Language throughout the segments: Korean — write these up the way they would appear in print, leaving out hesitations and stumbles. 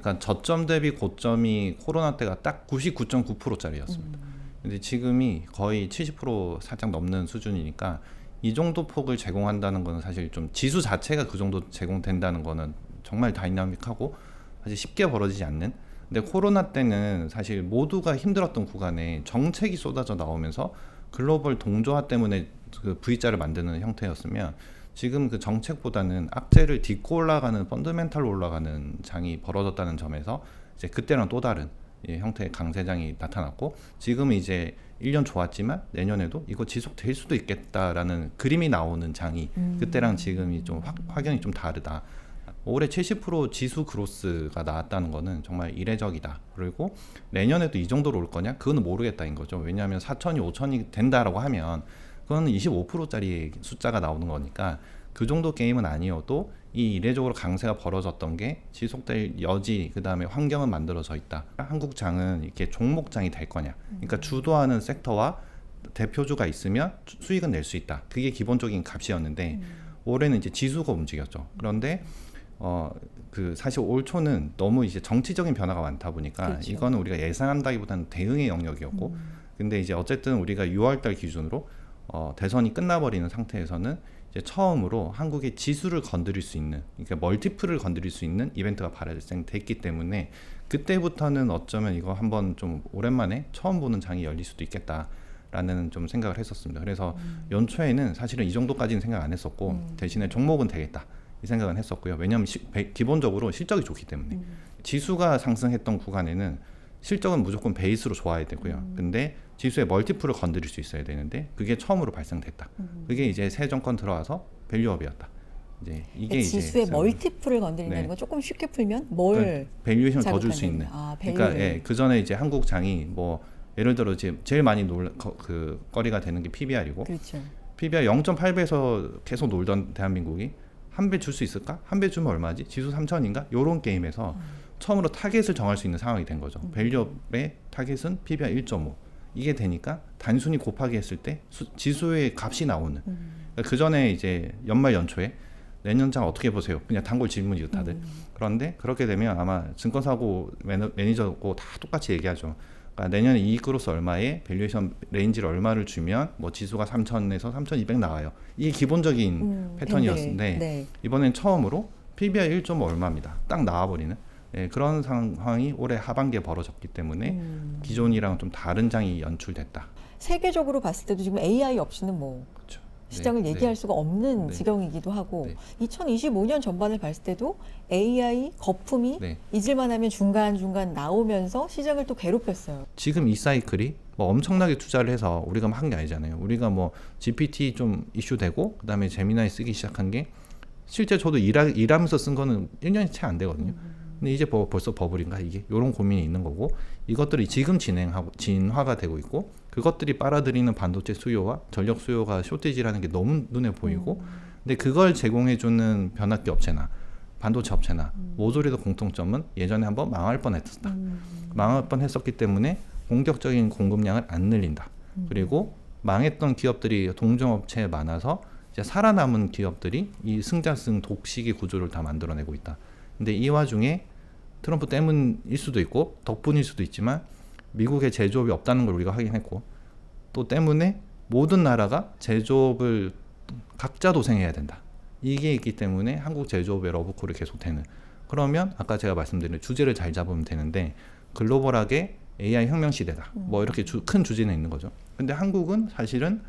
그러니까 저점 대비 고점이 코로나 때가 딱 99.9%짜리였습니다. 근데 지금이 거의 70% 살짝 넘는 수준이니까 이 정도 폭을 제공한다는 거는 사실 좀 지수 자체가 그 정도 제공된다는 거는 정말 다이나믹하고 사실 쉽게 벌어지지 않는. 근데 코로나 때는 사실 모두가 힘들었던 구간에 정책이 쏟아져 나오면서 글로벌 동조화 때문에 그 V자를 만드는 형태였으면 지금 그 정책보다는 악재를 딛고 올라가는 펀더멘탈로 올라가는 장이 벌어졌다는 점에서 이제 그때랑 또 다른 형태의 강세장이 나타났고, 지금은 이제 1년 좋았지만 내년에도 이거 지속될 수도 있겠다라는 그림이 나오는 장이 그때랑 지금이 좀 확연히 좀 다르다. 올해 70% 지수 그로스가 나왔다는 거는 정말 이례적이다. 그리고 내년에도 이 정도로 올 거냐? 그거는 모르겠다인 거죠. 왜냐하면 4천이 5천이 된다라고 하면 그건 25%짜리 숫자가 나오는 거니까 그 정도 게임은 아니어도 이 이례적으로 강세가 벌어졌던 게 지속될 여지, 그 다음에 환경은 만들어져 있다. 한국장은 이렇게 종목장이 될 거냐? 그러니까 주도하는 섹터와 대표주가 있으면 수익은 낼 수 있다. 그게 기본적인 값이었는데 올해는 이제 지수가 움직였죠. 그런데 그 사실 올 초는 너무 이제 정치적인 변화가 많다 보니까 그렇죠. 이거는 우리가 예상한다기보다는 대응의 영역이었고, 근데 이제 어쨌든 우리가 6월달 기준으로 대선이 끝나버리는 상태에서는 이제 처음으로 한국의 지수를 건드릴 수 있는, 그러니까 멀티플을 건드릴 수 있는 이벤트가 발생됐기 때문에 그때부터는 어쩌면 이거 한번 좀 오랜만에 처음 보는 장이 열릴 수도 있겠다라는 좀 생각을 했었습니다. 그래서 연초에는 사실은 이 정도까지는 생각 안 했었고 대신에 종목은 되겠다 이 생각은 했었고요. 왜냐하면 기본적으로 실적이 좋기 때문에 지수가 상승했던 구간에는 실적은 무조건 베이스로 좋아야 되고요. 근데 지수의 멀티플을 건드릴 수 있어야 되는데 그게 처음으로 발생됐다. 그게 이제 새 정권 들어와서 밸류업이었다. 이제 이게 지수의 이제 멀티플을 건드린다는 네. 건 조금 쉽게 풀면 뭘 밸류에이션을 더 줄 수 자극하는 있는. 거예요? 그러니까 예, 그 전에 이제 한국 장이 뭐 예를 들어 제일 많이 그 거리가 되는 게 PBR이고, 그렇죠. PBR 0.8배에서 계속 놀던 대한민국이 한 배 줄 수 있을까? 한 배 주면 얼마지? 지수 3천인가? 요런 게임에서 처음으로 타겟을 정할 수 있는 상황이 된 거죠. 밸류업의 타겟은 PBR 1.5. 이게 되니까 단순히 곱하기 했을 때 지수의 값이 나오는. 그 전에 이제 연말 연초에 내년장 어떻게 보세요? 그냥 단골 질문이죠, 다들. 그런데 그렇게 되면 아마 증권사고 매니저고 다 똑같이 얘기하죠. 그러니까 내년에 이익으로서 얼마에 밸류에이션 레인지를 얼마를 주면 뭐 지수가 3,000에서 3,200 나와요. 이게 기본적인 패턴이었는데 네. 이번엔 처음으로 PBR 1.5 얼마입니다. 딱 나와버리는 그런 상황이 올해 하반기에 벌어졌기 때문에 기존이랑 좀 다른 장이 연출됐다. 세계적으로 봤을 때도 지금 AI 없이는 뭐 그렇죠. 시장을 네, 얘기할 네. 수가 없는 네. 지경이기도 하고, 네. 2025년 전반을 봤을 때도 AI 거품이 네. 잊을만 하면 중간중간 나오면서 시장을 또 괴롭혔어요. 지금 이 사이클이 뭐 엄청나게 투자를 해서 우리가 한 게 아니잖아요. 우리가 뭐 GPT 좀 이슈되고 그다음에 제미나이 쓰기 시작한 게 실제 저도 일하면서 쓴 거는 1년이 채 안 되거든요. 근데 이제 벌써 버블인가 이게? 이런 고민이 있는 거고, 이것들이 지금 진화가 되고 있고, 그것들이 빨아들이는 반도체 수요와 전력 수요가 쇼티지라는 게 너무 눈에 보이고, 근데 그걸 제공해주는 변압기 업체나 반도체 업체나 모조리의 공통점은 예전에 한번 망할 뻔했었다. 망할 뻔했었기 때문에 공격적인 공급량을 안 늘린다. 그리고 망했던 기업들이 동종업체에 많아서 이제 살아남은 기업들이 이 승자승 독식의 구조를 다 만들어내고 있다. 근데 이 와중에 트럼프 때문일 수도 있고 덕분일 수도 있지만 미국의 제조업이 없다는 걸 우리가 확인했고, 또 때문에 모든 나라가 제조업을 각자 도생해야 된다. 이게 있기 때문에 한국 제조업의 러브콜이 계속되는. 그러면 아까 제가 말씀드린 주제를 잘 잡으면 되는데 글로벌하게 AI 혁명 시대다. 뭐 이렇게 큰 주제는 있는 거죠. 근데 한국은 사실은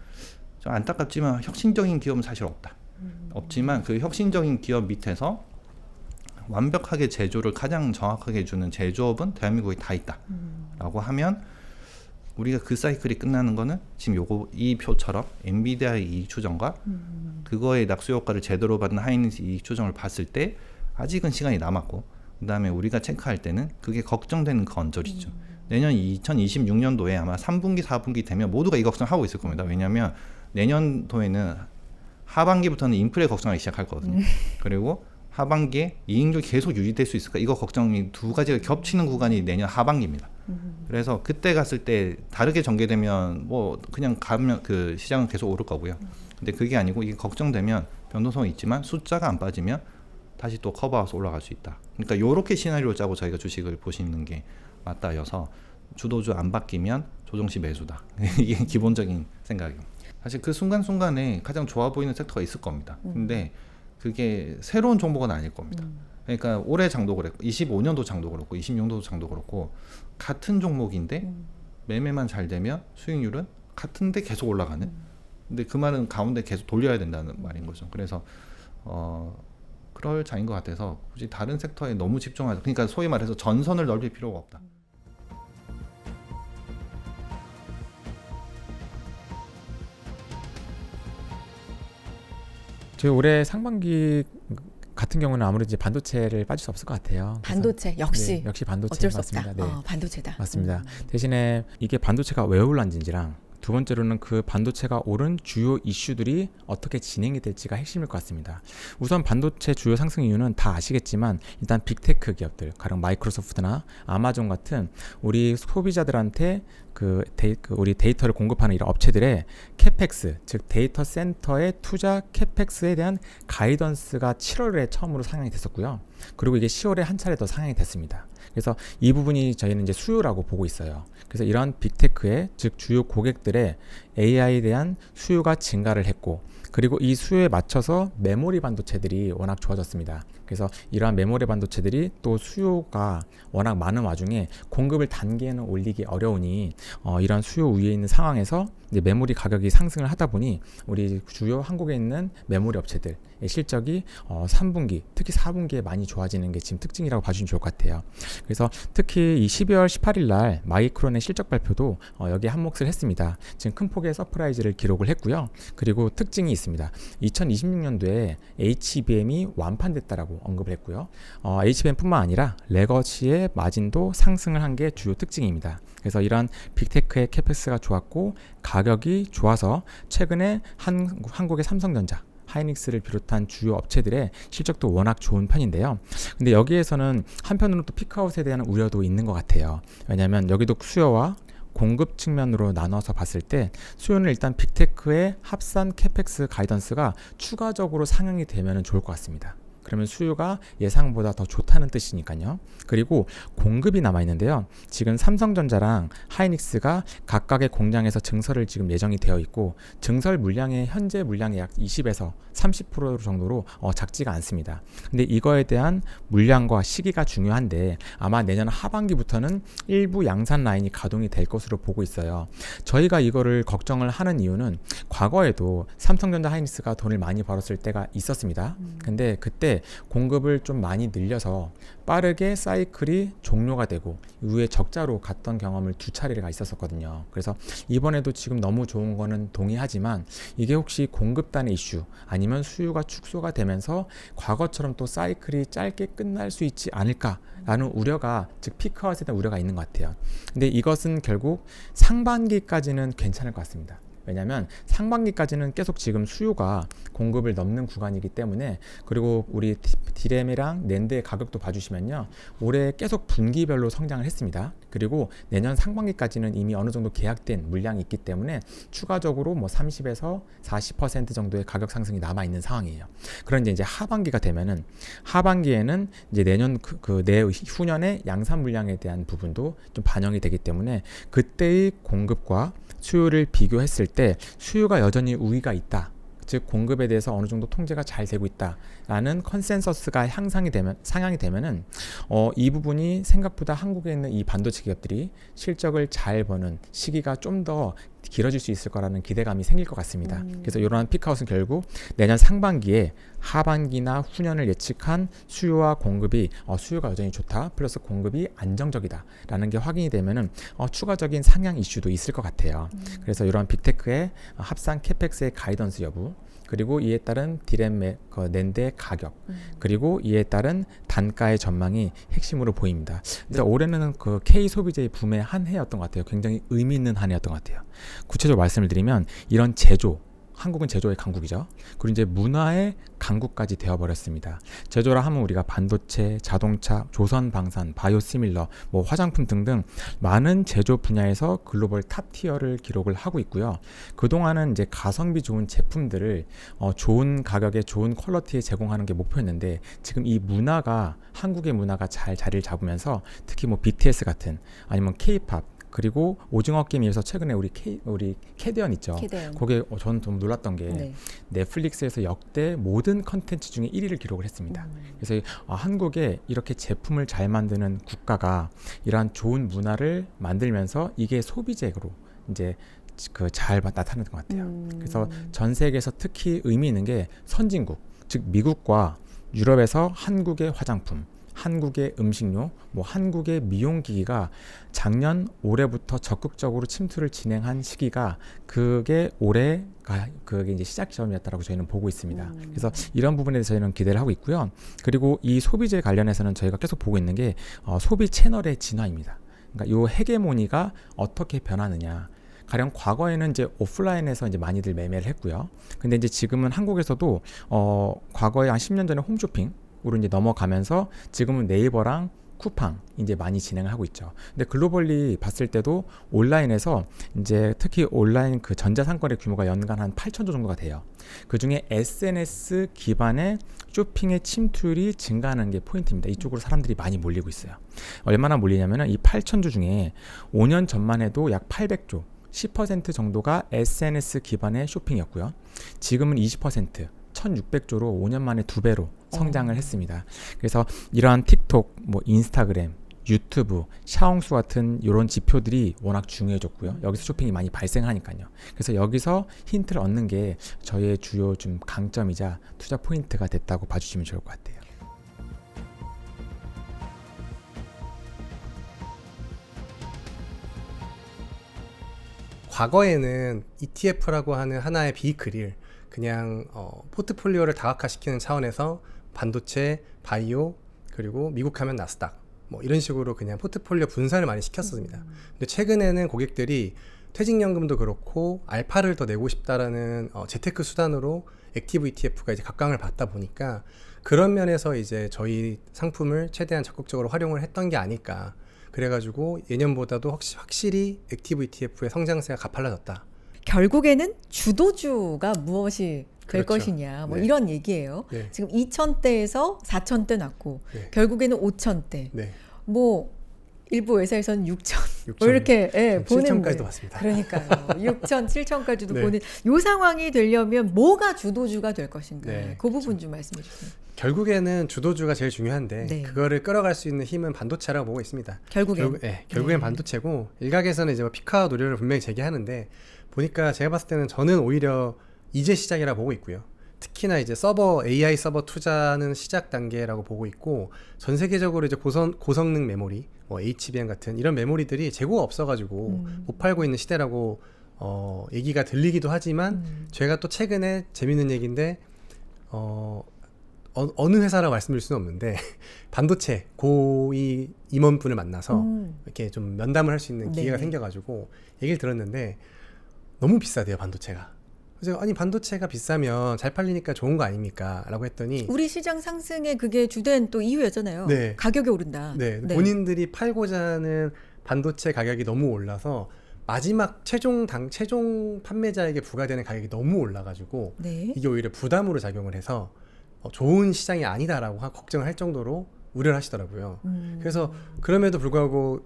좀 안타깝지만 혁신적인 기업은 사실 없다. 없지만 그 혁신적인 기업 밑에서 완벽하게 제조를 가장 정확하게 해주는 제조업은 대한민국에 다 있다라고 하면 우리가 그 사이클이 끝나는 거는 지금 이 표처럼 엔비디아의 이익 추정과 그거의 낙수 효과를 제대로 받는 하이닉스 이익 추정을 봤을 때 아직은 시간이 남았고, 그 다음에 우리가 체크할 때는 그게 걱정되는 그 언저리죠. 내년 2026년도에 아마 3분기 4분기 되면 모두가 이 걱정하고 있을 겁니다. 왜냐하면 내년도에는 하반기부터는 인플레 걱정하기 시작할 거거든요. 그리고 하반기에 이익률 계속 유지될 수 있을까? 이거 걱정이 두 가지가 겹치는 구간이 내년 하반기입니다. 그래서 그때 갔을 때 다르게 전개되면 뭐 그냥 가면 그 시장은 계속 오를 거고요. 근데 그게 아니고 이게 걱정되면 변동성이 있지만 숫자가 안 빠지면 다시 또 커버하고서 올라갈 수 있다. 그러니까 요렇게 시나리오 짜고 저희가 주식을 보시는 게 맞다여서 주도주 안 바뀌면 조정시 매수다. 이게 기본적인 생각이에요. 사실 그 순간순간에 가장 좋아 보이는 섹터가 있을 겁니다. 근데 그게 새로운 종목은 아닐 겁니다. 그러니까 올해 장도 그랬고 25년도 장도 그렇고 26년도 장도 그렇고 같은 종목인데 매매만 잘 되면 수익률은 같은데 계속 올라가는. 근데 그 말은 가운데 계속 돌려야 된다는 말인 거죠. 그래서 그럴 장인 것 같아서 굳이 다른 섹터에 너무 집중하자. 그러니까 소위 말해서 전선을 넓힐 필요가 없다. 저희 올해 상반기 같은 경우는 아무래도 이제 반도체를 빠질 수 없을 것 같아요. 반도체 역시 네, 역시 반도체 어쩔 수 맞습니다. 없다. 네. 반도체다. 맞습니다. 대신에 이게 반도체가 왜 올랐는지랑 두 번째로는 그 반도체가 오른 주요 이슈들이 어떻게 진행이 될지가 핵심일 것 같습니다. 우선 반도체 주요 상승 이유는 다 아시겠지만 일단 빅테크 기업들, 가령 마이크로소프트나 아마존 같은 우리 소비자들한테 우리 데이터를 공급하는 이런 업체들의 캐펙스, 즉 데이터 센터의 투자 캐펙스에 대한 가이던스가 7월에 처음으로 상향이 됐었고요. 그리고 이게 10월에 한 차례 더 상향이 됐습니다. 그래서 이 부분이 저희는 이제 수요라고 보고 있어요. 그래서 이러한 빅테크의 즉 주요 고객들의 AI에 대한 수요가 증가를 했고, 그리고 이 수요에 맞춰서 메모리 반도체들이 워낙 좋아졌습니다. 그래서 이러한 메모리 반도체들이 또 수요가 워낙 많은 와중에 공급을 단계에는 올리기 어려우니 이러한 수요 위에 있는 상황에서 이제 메모리 가격이 상승을 하다 보니 우리 주요 한국에 있는 메모리 업체들의 실적이 3분기 특히 4분기에 많이 좋아지는 게 지금 특징이라고 봐주시면 좋을 것 같아요. 그래서 특히 이 12월 18일 날 마이크론의 실적 발표도 여기에 한몫을 했습니다. 지금 큰 폭의 서프라이즈를 기록을 했고요. 그리고 특징이 있습니다. 2026년도에 HBM이 완판됐다라고 언급을 했고요. HBM뿐만 아니라 레거시의 마진도 상승을 한 게 주요 특징입니다. 그래서 이러한 빅테크의 캐펙스가 좋았고 가격이 좋아서 최근에 한국의 삼성전자, 하이닉스를 비롯한 주요 업체들의 실적도 워낙 좋은 편인데요. 근데 여기에서는 한편으로 또 피크아웃에 대한 우려도 있는 것 같아요. 왜냐하면 여기도 수요와 공급 측면으로 나눠서 봤을 때 수요는 일단 빅테크의 합산 캐펙스 가이던스가 추가적으로 상향이 되면 좋을 것 같습니다. 그러면 수요가 예상보다 더 좋다는 뜻이니까요. 그리고 공급이 남아있는데요. 지금 삼성전자랑 하이닉스가 각각의 공장에서 증설을 지금 예정이 되어 있고 증설 물량의 현재 물량의 약 20에서 30% 정도로 작지가 않습니다. 근데 이거에 대한 물량과 시기가 중요한데 아마 내년 하반기부터는 일부 양산 라인이 가동이 될 것으로 보고 있어요. 저희가 이거를 걱정을 하는 이유는 과거에도 삼성전자 하이닉스가 돈을 많이 벌었을 때가 있었습니다. 근데 그때 공급을 좀 많이 늘려서 빠르게 사이클이 종료가 되고 이후에 적자로 갔던 경험을 두 차례가 있었거든요. 그래서 이번에도 지금 너무 좋은 거는 동의하지만 이게 혹시 공급단의 이슈 아니면 수요가 축소가 되면서 과거처럼 또 사이클이 짧게 끝날 수 있지 않을까라는 우려가, 즉 피크아웃에 대한 우려가 있는 것 같아요. 근데 이것은 결국 상반기까지는 괜찮을 것 같습니다. 왜냐하면 상반기까지는 계속 지금 수요가 공급을 넘는 구간이기 때문에, 그리고 우리 디램이랑 낸드의 가격도 봐주시면요, 올해 계속 분기별로 성장을 했습니다. 그리고 내년 상반기까지는 이미 어느 정도 계약된 물량이 있기 때문에 추가적으로 뭐 30에서 40% 정도의 가격 상승이 남아 있는 상황이에요. 그런데 이제 하반기가 되면은 하반기에는 이제 내년 내후년의 양산 물량에 대한 부분도 좀 반영이 되기 때문에 그때의 공급과 수요를 비교했을 때 수요가 여전히 우위가 있다, 즉 공급에 대해서 어느 정도 통제가 잘 되고 있다라는 컨센서스가 상향이 되면은 이 부분이 생각보다 한국에 있는 이 반도체 기업들이 실적을 잘 버는 시기가 좀 더 길어질 수 있을 거라는 기대감이 생길 것 같습니다. 그래서 이러한 피크아웃은 결국 내년 상반기에 하반기나 후년을 예측한 수요와 공급이 수요가 여전히 좋다 플러스 공급이 안정적이다라는 게 확인이 되면은 추가적인 상향 이슈도 있을 것 같아요. 그래서 이러한 빅테크의 합산 캐펙스의 가이던스 여부, 그리고 이에 따른 디램 낸드의 가격, 그리고 이에 따른 단가의 전망이 핵심으로 보입니다. 근데 올해는 그 K 소비재의 붐의 한 해였던 것 같아요. 굉장히 의미 있는 한 해였던 것 같아요. 구체적으로 말씀을 드리면 이런 제조, 한국은 제조의 강국이죠. 그리고 이제 문화의 강국까지 되어버렸습니다. 제조라 하면 우리가 반도체, 자동차, 조선방산, 바이오시밀러, 뭐 화장품 등등 많은 제조 분야에서 글로벌 탑티어를 기록을 하고 있고요. 그동안은 이제 가성비 좋은 제품들을 좋은 가격에 좋은 퀄리티에 제공하는 게 목표였는데 지금 이 문화가 한국의 문화가 잘 자리를 잡으면서 특히 뭐 BTS 같은 아니면 K-팝 그리고 오징어 게임에서 최근에 우리 캐대언 있죠. 캐대언. 거기에 저는 좀 놀랐던 게 네. 넷플릭스에서 역대 모든 컨텐츠 중에 1위를 기록을 했습니다. 그래서 한국에 이렇게 제품을 잘 만드는 국가가 이러한 좋은 문화를 만들면서 이게 소비재로 이제 그 잘 나타나는 것 같아요. 그래서 전 세계에서 특히 의미 있는 게 선진국, 즉 미국과 유럽에서 한국의 화장품, 한국의 음식료, 뭐 한국의 미용기기가 작년 올해부터 적극적으로 침투를 진행한 시기가 그게 올해가 그게 이제 시작 지점이었다라고 저희는 보고 있습니다. 그래서 이런 부분에 대해서 저희는 기대를 하고 있고요. 그리고 이 소비재 관련해서는 저희가 계속 보고 있는 게 소비 채널의 진화입니다. 그러니까 이 헤게모니가 어떻게 변하느냐. 가령 과거에는 이제 오프라인에서 이제 많이들 매매를 했고요. 근데 이제 지금은 한국에서도 과거에 한 10년 전에 홈쇼핑으로 이제 넘어가면서 지금은 네이버랑 쿠팡 이제 많이 진행을 하고 있죠. 근데 글로벌리 봤을 때도 온라인에서 이제 특히 온라인 그 전자상거래 규모가 연간 한 8천조 정도가 돼요. 그 중에 SNS 기반의 쇼핑의 침투율이 증가하는 게 포인트입니다. 이쪽으로 사람들이 많이 몰리고 있어요. 얼마나 몰리냐면은 이 8천조 중에 5년 전만 해도 약 800조 10% 정도가 SNS 기반의 쇼핑이었고요. 지금은 20%, 1600조로 5년 만에 2배로 성장을 했습니다. 그래서 이러한 틱톡, 뭐 인스타그램, 유튜브, 샤옹수 같은 이런 지표들이 워낙 중요해졌고요. 여기서 쇼핑이 많이 발생하니까요. 그래서 여기서 힌트를 얻는 게 저희의 주요 좀 강점이자 투자 포인트가 됐다고 봐주시면 좋을 것 같아요. 과거에는 ETF라고 하는 하나의 비클을 그냥 포트폴리오를 다각화시키는 차원에서 반도체, 바이오, 그리고 미국 하면 나스닥 뭐 이런 식으로 그냥 포트폴리오 분산을 많이 시켰습니다. 근데 최근에는 고객들이 퇴직연금도 그렇고 알파를 더 내고 싶다라는 재테크 수단으로 액티브 ETF가 이제 각광을 받다 보니까 그런 면에서 이제 저희 상품을 최대한 적극적으로 활용을 했던 게 아닐까. 그래가지고 예년보다도 확실히 액티브 ETF의 성장세가 가팔라졌다. 결국에는 주도주가 무엇이 될 그렇죠. 것이냐 뭐 네. 이런 얘기예요. 네. 지금 2,000대에서 4,000대 났고 네. 결국에는 5,000대. 네. 뭐 일부 회사에서는 6,000. 6,000. 뭐 이렇게 보는 7,000까지도 거예요. 봤습니다. 그러니까요. 6,000, 7,000까지도 네. 보는 이 상황이 되려면 뭐가 주도주가 될 것인가. 네, 그 부분 좀 말씀해 주세요. 결국에는 주도주가 제일 중요한데 네. 그거를 끌어갈 수 있는 힘은 반도체라고 보고 있습니다. 결국엔. 결국엔 네. 반도체고 일각에서는 이제 뭐 피카 노려를 분명히 제기하는데 보니까 제가 봤을 때는 저는 오히려 이제 시작이라 보고 있고요. 특히나 이제 AI 서버 투자는 시작 단계라고 보고 있고 전 세계적으로 이제 고성능 메모리, 뭐 HBM 같은 이런 메모리들이 재고가 없어가지고 못 팔고 있는 시대라고 얘기가 들리기도 하지만 제가 또 최근에 재밌는 얘기인데 어느 회사라고 말씀드릴 수는 없는데 반도체 고위 임원분을 만나서 이렇게 좀 면담을 할 수 있는 기회가 네네. 생겨가지고 얘기를 들었는데 너무 비싸대요 반도체가. 그래서 아니 반도체가 비싸면 잘 팔리니까 좋은 거 아닙니까? 라고 했더니 우리 시장 상승의 그게 주된 또 이유였잖아요. 네. 가격이 오른다. 네, 본인들이 팔고자 하는 반도체 가격이 너무 올라서 마지막 최종 판매자에게 부과되는 가격이 너무 올라가지고 네. 이게 오히려 부담으로 작용을 해서 좋은 시장이 아니다라고 걱정을 할 정도로 우려를 하시더라고요. 그래서 그럼에도 불구하고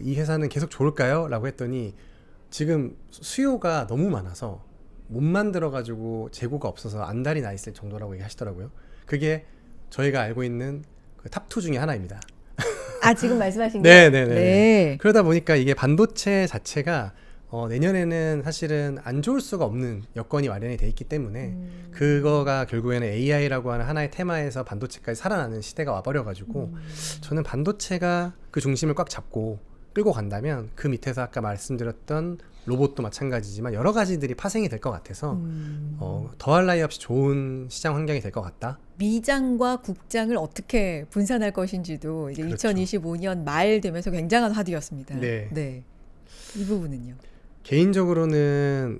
이 회사는 계속 좋을까요? 라고 했더니 지금 수요가 너무 많아서 못 만들어가지고 재고가 없어서 안달이 나 있을 정도라고 얘기하시더라고요. 그게 저희가 알고 있는 그 탑2 중에 하나입니다. 아 지금 말씀하신 게 네네네. 네. 그러다 보니까 이게 반도체 자체가 내년에는 사실은 안 좋을 수가 없는 여건이 마련이 돼 있기 때문에 그거가 결국에는 AI라고 하는 하나의 테마에서 반도체까지 살아나는 시대가 와버려가지고 저는 반도체가 그 중심을 꽉 잡고 끌고 간다면 그 밑에서 아까 말씀드렸던 로봇도 마찬가지지만 여러 가지들이 파생이 될 것 같아서 더할 나위 없이 좋은 시장 환경이 될 것 같다. 미장과 국장을 어떻게 분산할 것인지도 이제 그렇죠. 2025년 말 되면서 굉장한 화두였습니다. 네. 이 부분은요. 개인적으로는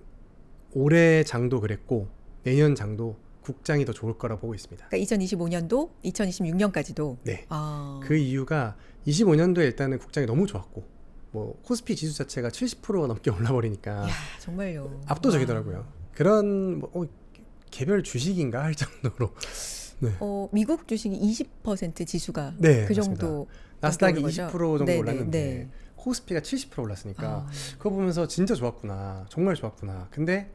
올해 장도 그랬고 내년 장도 국장이 더 좋을 거라고 보고 있습니다. 그러니까 2025년도, 2026년까지도. 네. 아. 그 이유가 25년도에 일단은 국장이 너무 좋았고 뭐 코스피 지수 자체가 70%가 넘게 올라버리니까 야, 정말요. 압도적이더라고요. 그런 뭐, 개별 주식인가 할 정도로 네. 미국 주식이 20% 지수가 네, 그 맞습니다. 정도 나스닥이 거죠? 20% 정도 네, 올랐는데 네, 네. 코스피가 70% 올랐으니까 아. 그거 보면서 진짜 좋았구나, 정말 좋았구나. 근데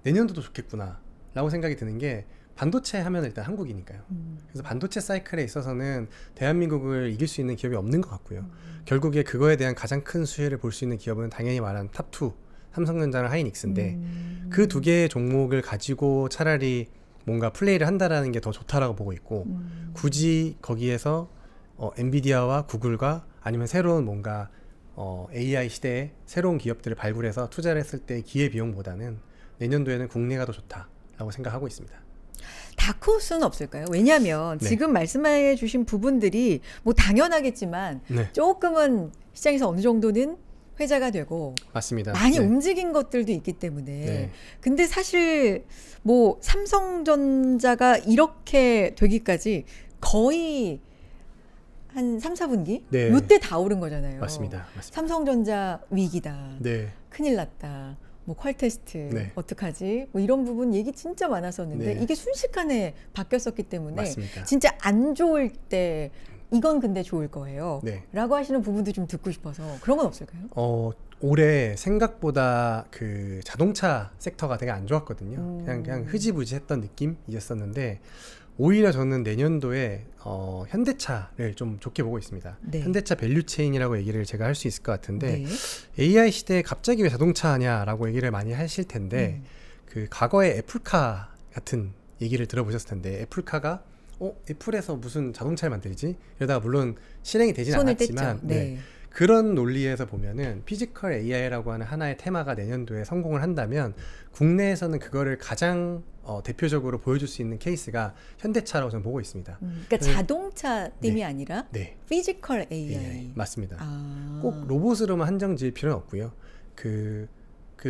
내년도도 좋겠구나 라고 생각이 드는 게 반도체 하면 일단 한국이니까요. 그래서 반도체 사이클에 있어서는 대한민국을 이길 수 있는 기업이 없는 것 같고요. 결국에 그거에 대한 가장 큰 수혜를 볼 수 있는 기업은 당연히 말한 탑2 삼성전자랑 하이닉스인데 그 두 개의 종목을 가지고 차라리 뭔가 플레이를 한다라는 게 더 좋다라고 보고 있고 굳이 거기에서 엔비디아와 구글과 아니면 새로운 뭔가 AI 시대에 새로운 기업들을 발굴해서 투자를 했을 때 기회비용보다는 내년도에는 국내가 더 좋다라고 생각하고 있습니다. 다크호스는 없을까요? 왜냐하면 네. 지금 말씀해 주신 부분들이 뭐 당연하겠지만 네, 조금은 시장에서 어느 정도는 회자가 되고 맞습니다. 많이 네. 움직인 것들도 있기 때문에 네. 근데 사실 뭐 삼성전자가 이렇게 되기까지 거의 한 3, 4분기? 네. 이때 다 오른 거잖아요. 맞습니다. 삼성전자 위기다. 네, 큰일 났다. 뭐 퀄테스트 네. 어떡하지? 뭐 이런 부분 얘기 진짜 많았었는데 네. 이게 순식간에 바뀌었었기 때문에 맞습니다. 진짜 안 좋을 때 이건 근데 좋을 거예요. 네. 라고 하시는 부분도 좀 듣고 싶어서 그런 건 없을까요? 올해 생각보다 그 자동차 섹터가 되게 안 좋았거든요. 그냥 흐지부지했던 느낌이었었는데 오히려 저는 내년도에 현대차를 좀 좋게 보고 있습니다. 네. 현대차 밸류체인이라고 얘기를 제가 할 수 있을 것 같은데 네. AI 시대에 갑자기 왜 자동차 하냐라고 얘기를 많이 하실 텐데 그 과거에 애플카 같은 얘기를 들어보셨을 텐데 애플카가 애플에서 무슨 자동차를 만들지? 이러다가 물론 실행이 되진 손을 않았지만 뗐죠. 네. 그런 논리에서 보면은 피지컬 AI라고 하는 하나의 테마가 내년도에 성공을 한다면 국내에서는 그거를 가장 대표적으로 보여줄 수 있는 케이스가 현대차라고 저는 보고 있습니다. 그러니까 네. 자동차 띠이 네. 아니라 네, 피지컬 AI. AI 맞습니다. 아. 꼭 로봇으로만 한정 지을 필요는 없고요. 그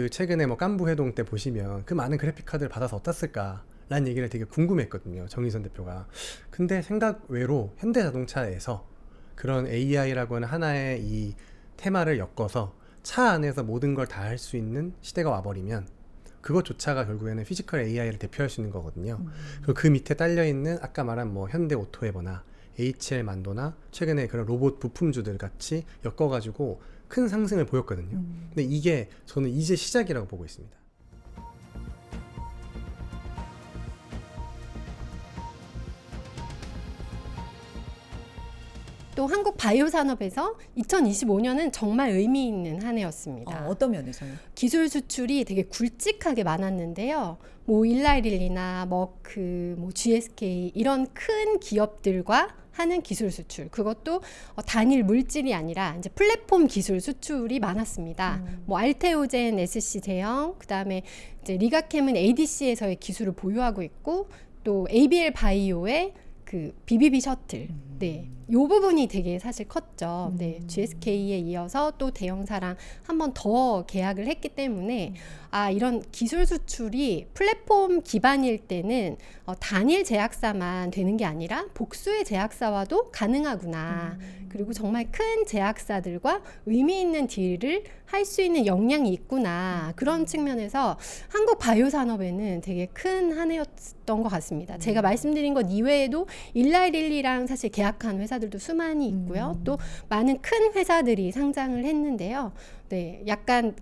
최근에 뭐 깐부 회동 때 보시면 그 많은 그래픽 카드를 받아서 어디다 쓸까? 라는 얘기를 되게 궁금했거든요. 정의선 대표가. 근데 생각 외로 현대자동차에서 그런 AI라고 하는 하나의 이 테마를 엮어서 차 안에서 모든 걸 다 할 수 있는 시대가 와버리면 그것조차가 결국에는 피지컬 AI를 대표할 수 있는 거거든요. 그리고 그 밑에 딸려있는 아까 말한 뭐 현대 오토에버나 HL 만도나 최근에 그런 로봇 부품주들 같이 엮어가지고 큰 상승을 보였거든요. 근데 이게 저는 이제 시작이라고 보고 있습니다. 또 한국 바이오 산업에서 2025년은 정말 의미 있는 한 해였습니다. 어떤 면에서요? 기술 수출이 되게 굵직하게 많았는데요. 뭐 일라이릴리나 머크, 뭐 GSK 이런 큰 기업들과 하는 기술 수출, 그것도 단일 물질이 아니라 이제 플랫폼 기술 수출이 많았습니다. 뭐 알테오젠, SC 제형, 그다음에 이제 리가캠은 ADC에서의 기술을 보유하고 있고 또 ABL 바이오의 그 BBB 셔틀, 네, 요 부분이 되게 사실 컸죠. 네, GSK에 이어서 또 대형사랑 한 번 더 계약을 했기 때문에 이런 기술 수출이 플랫폼 기반일 때는 단일 제약사만 되는 게 아니라 복수의 제약사와도 가능하구나. 그리고 정말 큰 제약사들과 의미 있는 딜을 할 수 있는 역량이 있구나. 그런 측면에서 한국 바이오 산업에는 되게 큰 한 해였던 것 같습니다. 제가 말씀드린 것 이외에도 일라이릴리랑 사실 계약한 회사들도 수많이 있고요. 또 많은 큰 회사들이 상장을 했는데요. 네, 약간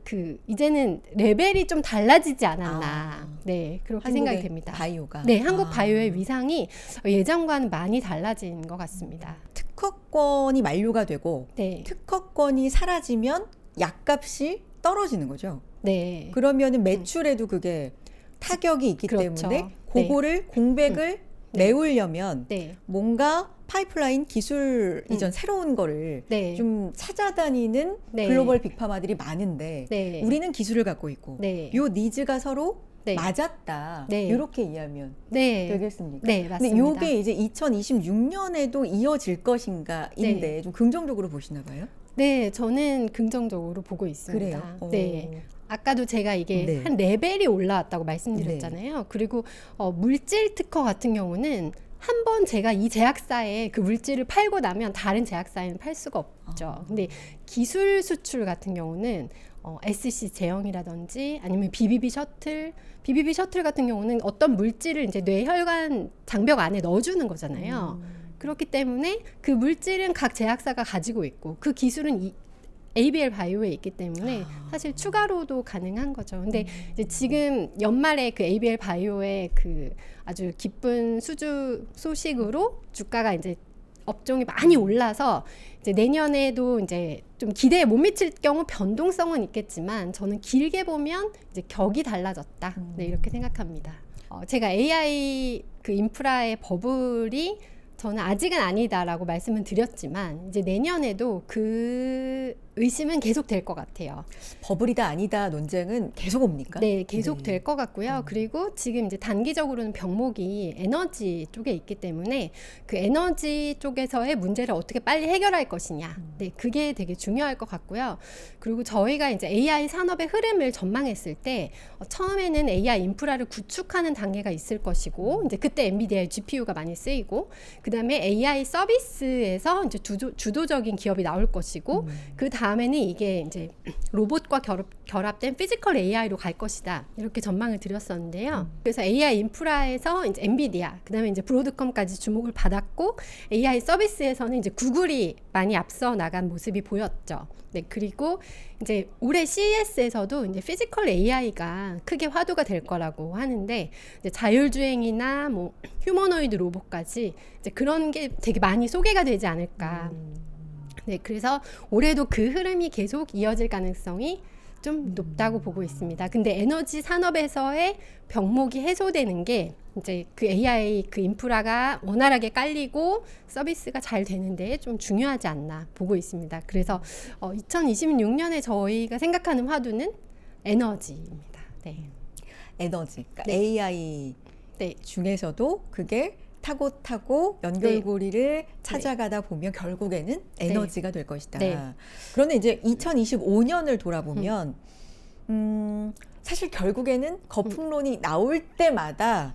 이제는 레벨이 좀 달라지지 않았나. 네, 그렇게 생각이 됩니다. 바이오가. 네, 한국 바이오의 위상이 예전과는 많이 달라진 것 같습니다. 특허권이 만료가 되고 네, 특허권이 사라지면 약값이 떨어지는 거죠. 네, 그러면은 매출에도 그게 타격이 있기 그렇죠. 때문에 그거를 공백을 메우려면 네, 뭔가 파이프라인 기술 이전 새로운 거를 네, 좀 찾아다니는 네. 글로벌 빅파마들이 많은데 네, 우리는 기술을 갖고 있고 네, 요 니즈가 서로 네. 맞았다. 네. 이렇게 이해하면 네, 되겠습니까? 네, 근데 맞습니다. 요게 이제 2026년에도 이어질 것인가인데 좀 긍정적으로 보시나 봐요? 네, 저는 긍정적으로 보고 있습니다. 그래요? 네. 아까도 제가 이게 네. 한 레벨이 올라왔다고 말씀드렸잖아요. 그리고 물질 특허 같은 경우는 한 번 제가 이 제약사에 그 물질을 팔고 나면 다른 제약사에는 팔 수가 없죠. 근데 기술 수출 같은 경우는 SC 제형이라든지 아니면 BBB 셔틀 같은 경우는 어떤 물질을 이제 뇌혈관 장벽 안에 넣어주는 거잖아요. 그렇기 때문에 그 물질은 각 제약사가 가지고 있고 그 기술은 ABL 바이오에 있기 때문에 사실 추가로도 가능한 거죠. 근데 이제 지금 연말에 그 ABL 바이오의 그 아주 기쁜 소식으로 주가가 이제 업종이 많이 올라서 이제 내년에도 이제 좀 기대에 못 미칠 경우 변동성은 있겠지만 저는 길게 보면 이제 격이 달라졌다. 네, 이렇게 생각합니다. 제가 AI 그 인프라의 버블이 저는 아직은 아니다라고 말씀을 드렸지만 이제 내년에도 그 의심은 계속 될 것 같아요. 버블이다 아니다 논쟁은 계속 옵니까? 네, 계속 네. 될 것 같고요. 그리고 지금 이제 단기적으로는 병목이 에너지 쪽에 있기 때문에 그 에너지 쪽에서의 문제를 어떻게 빨리 해결할 것이냐. 네, 그게 되게 중요할 것 같고요. 그리고 저희가 이제 AI 산업의 흐름을 전망했을 때 처음에는 AI 인프라를 구축하는 단계가 있을 것이고 이제 그때 엔비디아의 GPU가 많이 쓰이고 그다음에 AI 서비스에서 이제 주도적인 기업이 나올 것이고 그 다음에는 이게 이제 로봇과 결합된 피지컬 AI로 갈 것이다. 이렇게 전망을 드렸었는데요. 그래서 AI 인프라에서 이제 엔비디아, 그다음에 이제 브로드컴까지 주목을 받았고 AI 서비스에서는 이제 구글이 많이 앞서 나간 모습이 보였죠. 네, 그리고 이제 올해 CES에서도 이제 피지컬 AI가 크게 화두가 될 거라고 하는데 이제 자율주행이나 뭐 휴머노이드 로봇까지 이제 그런 게 되게 많이 소개가 되지 않을까. 네, 그래서 올해도 그 흐름이 계속 이어질 가능성이 좀 높다고 보고 있습니다. 근데 에너지 산업에서의 병목이 해소되는 게 이제 그 AI 그 인프라가 원활하게 깔리고 서비스가 잘 되는데 좀 중요하지 않나 보고 있습니다. 그래서 2026년에 저희가 생각하는 화두는 에너지입니다. 네. 에너지. 그러니까 네. AI 네. 중에서도 그게 타고 연결고리를 찾아가다 보면 결국에는 에너지가 될 것이다. 네. 그런데 이제 2025년을 돌아보면 사실 결국에는 거품론이 나올 때마다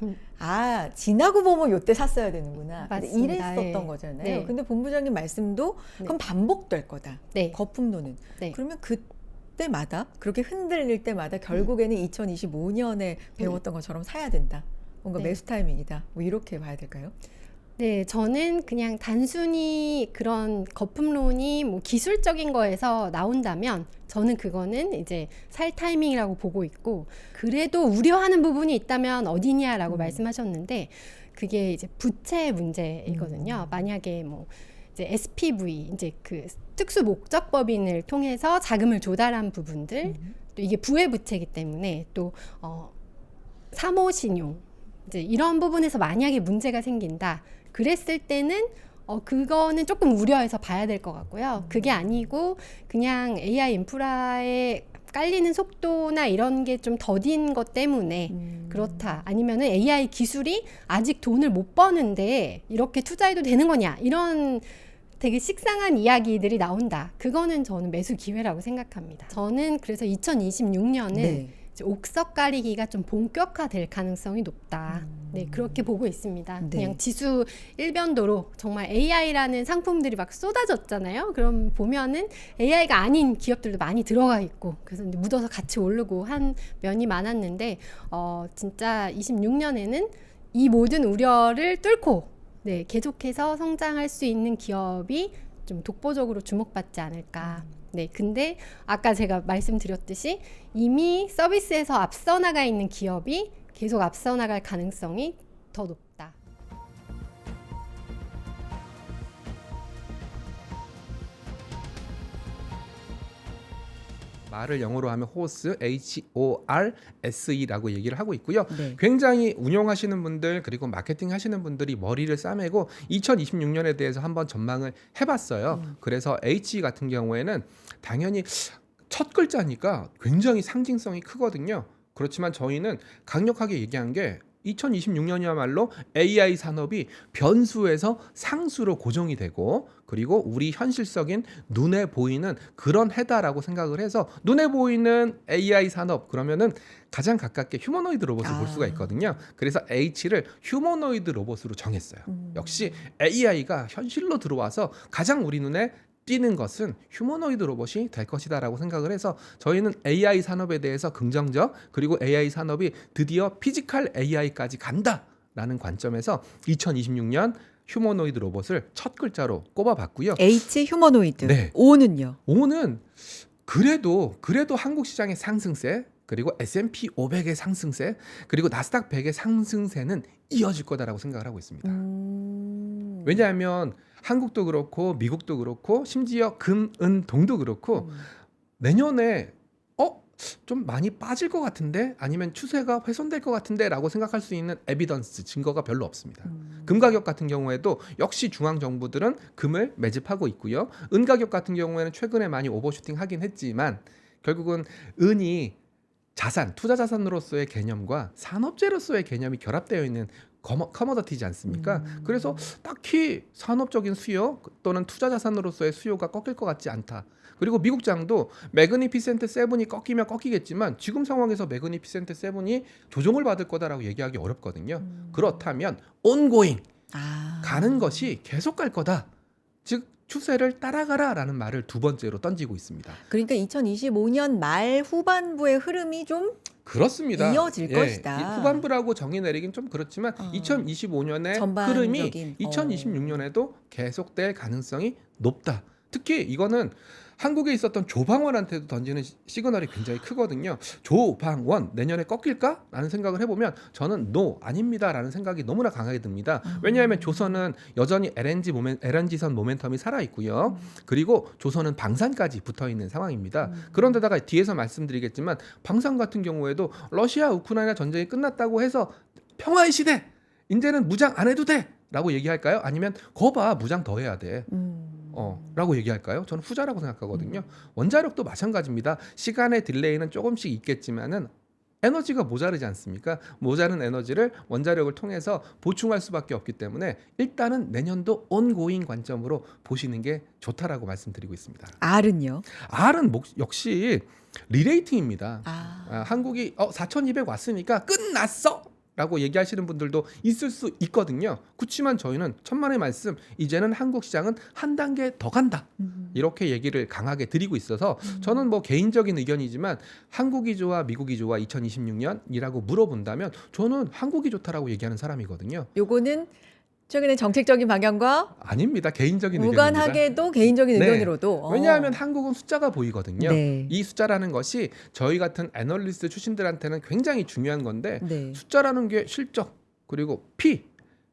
지나고 보면 요때 샀어야 되는구나. 맞습니다. 이랬었던 예. 거잖아요. 네. 근데 본부장님 말씀도 그럼 반복될 거다. 네. 거품론은. 네. 그러면 그때마다 그렇게 흔들릴 때마다 결국에는 2025년에 배웠던 것처럼 사야 된다. 뭔가 네. 매수 타이밍이다. 뭐 이렇게 봐야 될까요? 네, 저는 그냥 단순히 그런 거품론이 뭐 기술적인 거에서 나온다면 저는 그거는 이제 살 타이밍이라고 보고 있고 그래도 우려하는 부분이 있다면 어디냐라고 말씀하셨는데 그게 이제 부채 문제이거든요. 만약에 뭐 이제 SPV 이제 그 특수 목적 법인을 통해서 자금을 조달한 부분들 또 이게 부의 부채이기 때문에 또 사모 신용 이제 이런 부분에서 만약에 문제가 생긴다. 그랬을 때는 그거는 조금 우려해서 봐야 될 것 같고요. 그게 아니고 그냥 AI 인프라에 깔리는 속도나 이런 게 좀 더딘 것 때문에 그렇다. 아니면은 AI 기술이 아직 돈을 못 버는데 이렇게 투자해도 되는 거냐. 이런 되게 식상한 이야기들이 나온다. 그거는 저는 매수 기회라고 생각합니다. 저는 그래서 2026년은 네. 옥석 가리기가 좀 본격화될 가능성이 높다. 네, 그렇게 보고 있습니다. 네. 그냥 지수 일변도로 정말 AI라는 상품들이 막 쏟아졌잖아요. 그럼 보면은 AI가 아닌 기업들도 많이 들어가 있고, 그래서 이제 묻어서 같이 오르고 한 면이 많았는데, 진짜 26년에는 이 모든 우려를 뚫고, 네, 계속해서 성장할 수 있는 기업이 좀 독보적으로 주목받지 않을까. 네, 근데 아까 제가 말씀드렸듯이 이미 서비스에서 앞서 나가 있는 기업이 계속 앞서 나갈 가능성이 더 높다. 말을 영어로 하면 호스, HORSE라고 얘기를 하고 있고요. 네. 굉장히 운영하시는 분들 그리고 마케팅 하시는 분들이 머리를 싸매고 2026년에 대해서 한번 전망을 해봤어요. 그래서 HE 같은 경우에는 당연히 첫 글자니까 굉장히 상징성이 크거든요. 그렇지만 저희는 강력하게 얘기한 게 2026년이야말로 AI 산업이 변수에서 상수로 고정이 되고 그리고 우리 현실적인 눈에 보이는 그런 해다라고 생각을 해서 눈에 보이는 AI 산업 그러면은 가장 가깝게 휴머노이드 로봇을 볼 수가 있거든요. 그래서 H를 휴머노이드 로봇으로 정했어요. 역시 AI가 현실로 들어와서 가장 우리 눈에 띄는 것은 휴머노이드 로봇이 될 것이다라고 생각을 해서 저희는 AI 산업에 대해서 긍정적 그리고 AI 산업이 드디어 피지컬 AI까지 간다라는 관점에서 2026년 휴머노이드 로봇을 첫 글자로 꼽아봤고요. H 휴머노이드. 네. O는요? O는 그래도 한국 시장의 상승세 그리고 S&P 500의 상승세 그리고 나스닥 100의 상승세는 이어질 거다라고 생각을 하고 있습니다. 왜냐하면 한국도 그렇고 미국도 그렇고 심지어 금, 은, 동도 그렇고 내년에 좀 많이 빠질 것 같은데 아니면 추세가 훼손될 것 같은데 라고 생각할 수 있는 에비던스 증거가 별로 없습니다. 금 가격 같은 경우에도 역시 중앙정부들은 금을 매집하고 있고요. 은 가격 같은 경우에는 최근에 많이 오버슈팅 하긴 했지만 결국은 은이 자산, 투자 자산으로서의 개념과 산업재로서의 개념이 결합되어 있는 커머더티지 않습니까? 그래서 딱히 산업적인 수요 또는 투자 자산으로서의 수요가 꺾일 것 같지 않다. 그리고 미국장도 매그니피센트 7이 꺾이면 꺾이겠지만 지금 상황에서 매그니피센트 7이 조정을 받을 거다라고 얘기하기 어렵거든요. 그렇다면 온고잉 가는 것이 계속 갈 거다. 즉 추세를 따라가라라는 말을 두 번째로 던지고 있습니다. 그러니까 2025년 말 후반부의 흐름이 좀 그렇습니다. 이어질 것이다. 이 후반부라고 정의 내리긴 좀 그렇지만 2025년의 흐름이 전반적인, 2026년에도 계속될 가능성이 높다. 특히 이거는 한국에 있었던 조방원한테도 던지는 시그널이 굉장히 크거든요. 조방원 내년에 꺾일까? 라는 생각을 해보면 저는 노 아닙니다라는 생각이 너무나 강하게 듭니다. 왜냐하면 조선은 여전히 LNG선 모멘텀이 살아있고요. 그리고 조선은 방산까지 붙어있는 상황입니다. 그런데다가 뒤에서 말씀드리겠지만 방산 같은 경우에도 러시아 우크라이나 전쟁이 끝났다고 해서 평화의 시대 이제는 무장 안 해도 돼 라고 얘기할까요? 아니면 거봐 무장 더 해야 돼 라고 얘기할까요? 저는 후자라고 생각하거든요. 원자력도 마찬가지입니다. 시간의 딜레이는 조금씩 있겠지만은 에너지가 모자르지 않습니까? 모자른 에너지를 원자력을 통해서 보충할 수밖에 없기 때문에 일단은 내년도 온고잉 관점으로 보시는 게 좋다라고 말씀드리고 있습니다. R은요? R은 역시 리레이팅입니다. 한국이 4,200 왔으니까 끝났어! 라고 얘기하시는 분들도 있을 수 있거든요. 그렇지만 저희는 천만의 말씀 이제는 한국 시장은 한 단계 더 간다. 이렇게 얘기를 강하게 드리고 있어서 저는 뭐 개인적인 의견이지만 한국이 좋아 미국이 좋아 2026년이라고 물어본다면 저는 한국이 좋다라고 얘기하는 사람이거든요. 요거는 최근에 정책적인 방향과 아닙니다. 개인적인 의견입니다. 무관하게도 개인적인 네. 의견으로도 왜냐하면 한국은 숫자가 보이거든요. 네. 이 숫자라는 것이 저희 같은 애널리스트 출신들한테는 굉장히 중요한 건데 네. 숫자라는 게 실적 그리고 P,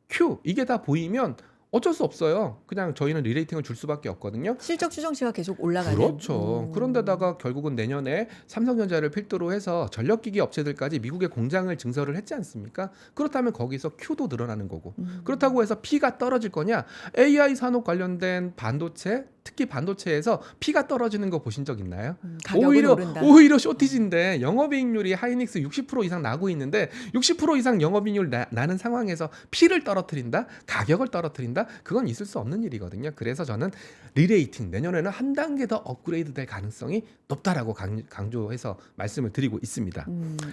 Q 이게 다 보이면 어쩔 수 없어요. 그냥 저희는 리레이팅을 줄 수밖에 없거든요. 실적 추정치가 계속 올라가는. 그렇죠. 그런데다가 결국은 내년에 삼성전자를 필두로 해서 전력기기 업체들까지 미국의 공장을 증설을 했지 않습니까? 그렇다면 거기서 Q도 늘어나는 거고 그렇다고 해서 P가 떨어질 거냐? AI 산업 관련된 반도체 특히 반도체에서 P가 떨어지는 거 보신 적 있나요? 가격은 오른다. 오히려 쇼티지인데 영업이익률이 하이닉스 60% 이상 나고 있는데 60% 이상 영업이익률 나는 상황에서 P를 떨어뜨린다? 가격을 떨어뜨린다? 그건 있을 수 없는 일이거든요. 그래서 저는 리레이팅 내년에는 한 단계 더 업그레이드 될 가능성이 높다라고 강조해서 말씀을 드리고 있습니다.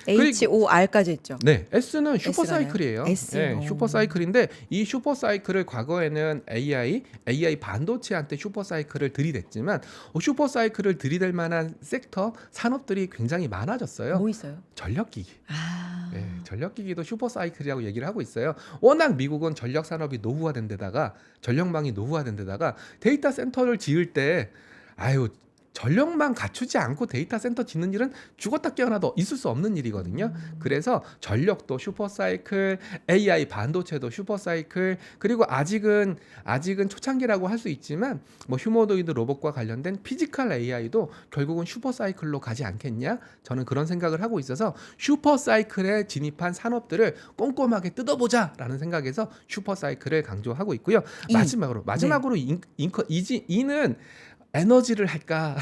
HOR까지 했죠. 네, S는 슈퍼사이클이에요. S. 네, 슈퍼사이클인데 이 슈퍼사이클을 과거에는 AI 반도체한테 슈퍼사이클을 들이댔지만 슈퍼사이클을 들이댈 만한 섹터 산업들이 굉장히 많아졌어요. 뭐 있어요? 전력기기. 네, 전력기기도 슈퍼사이클이라고 얘기를 하고 있어요. 워낙 미국은 전력 산업이 노후화된 데다가 전력망이 노후화된 데다가 데이터 센터를 지을 때 전력망 갖추지 않고 데이터 센터 짓는 일은 죽었다 깨어나도 있을 수 없는 일이거든요. 그래서 전력도 슈퍼사이클, AI 반도체도 슈퍼사이클, 그리고 아직은 초창기라고 할 수 있지만 뭐 휴머노이드 로봇과 관련된 피지컬 AI도 결국은 슈퍼사이클로 가지 않겠냐? 저는 그런 생각을 하고 있어서 슈퍼사이클에 진입한 산업들을 꼼꼼하게 뜯어보자라는 생각에서 슈퍼사이클을 강조하고 있고요. 마지막으로 이는 에너지를 할까?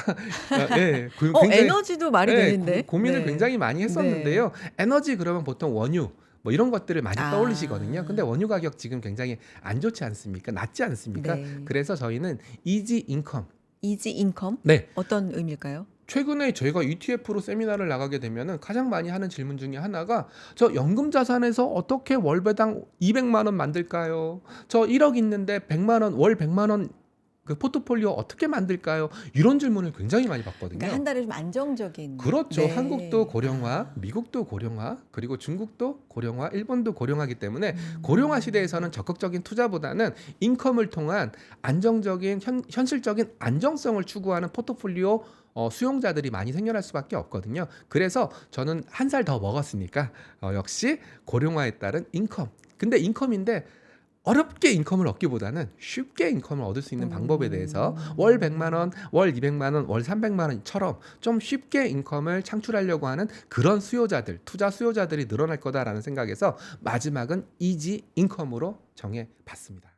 네, 에너지도 말이 되는데. 고민을 네. 굉장히 많이 했었는데요. 에너지 그러면 보통 원유, 뭐 이런 것들을 많이 아. 떠올리시거든요. 근데 원유 가격 지금 굉장히 안 좋지 않습니까? 낮지 않습니까? 네. 그래서 저희는 이지 인컴. 이지 인컴 네. 어떤 의미일까요? 최근에 저희가 ETF로 세미나를 나가게 되면은 가장 많이 하는 질문 중에 하나가 저 연금 자산에서 어떻게 월배당 200만 원 만들까요? 저 1억 있는데 100만 원, 월 100만 원 그 포트폴리오 어떻게 만들까요? 이런 질문을 굉장히 많이 받거든요. 그러니까 한 달에 좀 안정적인. 그렇죠. 네. 한국도 고령화, 미국도 고령화, 그리고 중국도 고령화, 일본도 고령화기 때문에 고령화 시대에서는 적극적인 투자보다는 인컴을 통한 안정적인 현실적인 안정성을 추구하는 포트폴리오 수용자들이 많이 생겨날 수밖에 없거든요. 그래서 저는 한 살 더 먹었으니까 역시 고령화에 따른 인컴. 근데 인컴인데 어렵게 인컴을 얻기보다는 쉽게 인컴을 얻을 수 있는 방법에 대해서 월 100만 원, 월 200만 원, 월 300만 원처럼 좀 쉽게 인컴을 창출하려고 하는 그런 수요자들, 투자 수요자들이 늘어날 거다라는 생각에서 마지막은 이지 인컴으로 정해 봤습니다.